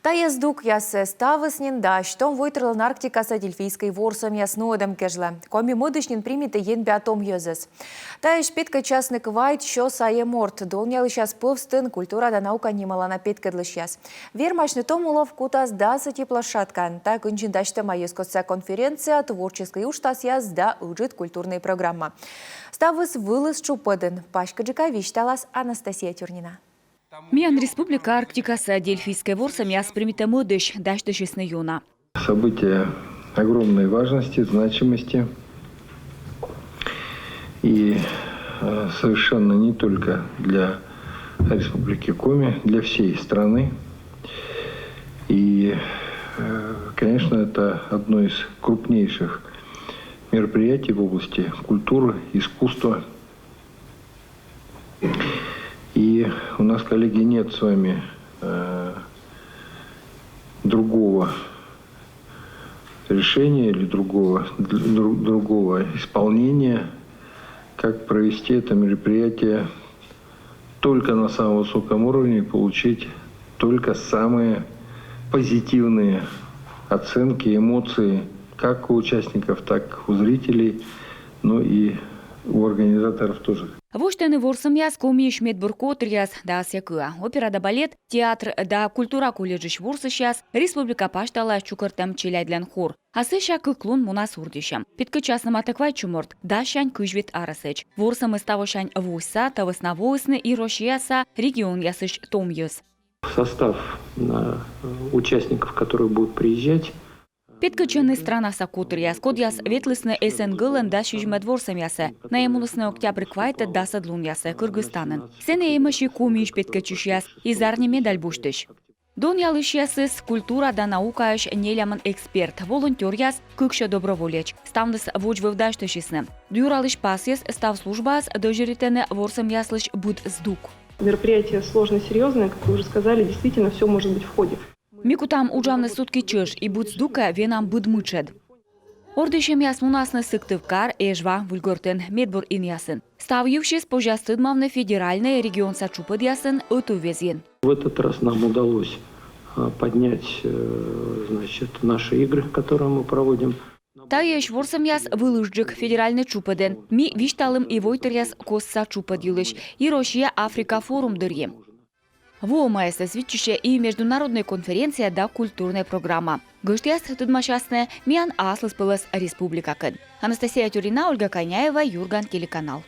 Та ездук ясы ставыснен да, что вытрылын Арктикаса дельфийской ворсом яснодом кежле. Коми мыдышнен примите ен биатом езес. Та еш петка частник вайт, що сае морт. Долнял сейчас повстын, культура да наука немала на петкадлыш яс. Вермашны томулов кутас да сати площадка. Так инжин дачта маескоса конференция, творческий уштас яс да уджит культурная программа. Ставыс вылыз чупадын. Пашка Джикович талас Анастасия Тюрнина. Миян республика Арктикаса дельфийской ворсом яс примите мыдыш дачтышесны юна. Событие огромной важности, значимости и совершенно не только для Республики Коми, для всей страны. И, конечно, это одно из крупнейших мероприятий в области культуры, искусства. И у нас, коллеги, нет с вами другого решения или другого исполнения, как провести это мероприятие только на самом высоком уровне и получить только самые позитивные оценки, эмоции как у участников, так и у зрителей, но и у организаторов тоже. Воштаны ворсом яс комиш медбурко тряс да асякыа. Опера да балет, театр да культура колледжиш ворсыш яс, республика паштала чукыртам челяйдлен хор. Асыша кыклун мунас урдишам. Питка частным атаквай чуморт, да шань кыжвит арасыч. Ворсом иставо шань войса, тавысна войсны и рошьяса регион ясыш том ёс. Состав участников, которые будут приезжать. Петкаченный страна сакутр яс, код яс ветлысны СНГЛен да шижмет ворсом ясы. На емулысны октябрь квайта да садлун ясы Кыргызстанын. Сене емаши комиш петкачуш яс, изарни медаль буштыш. Дон ялыш ясыс культура да наукаш нелямын эксперт, волонтер яс, кыкша доброволеч. Ставныс вожвывдаштышисны. Дюралыш пас яс, став службас, дожиритены ворсом яслыш буд сдук. Мероприятие сложно, серьезное, как вы уже сказали, действительно все может быть в ходе. Микутам уджамны сутки чыш и буцдука венам будмычед. Ордышем яс мунасны сыктывкар эжва вульгортен медбур ин ясын. Ставившись пожастыдмавны федеральный регион сачупад ясын оту везен. В этот раз нам удалось поднять, наши игры, которые мы проводим. Таеш ворсам яс вылыжджик федеральный чупаден. Ми вишталым и войтер яс косса чупадилыш. И Россия Африка форум дырье. В ОМС свидчище и международная конференция да культурная программа. Гостяс тудмашасне Миян Аслыс пылыс республика кын. Анастасия Тюрина, Ольга Коняева, Юрган, телеканал.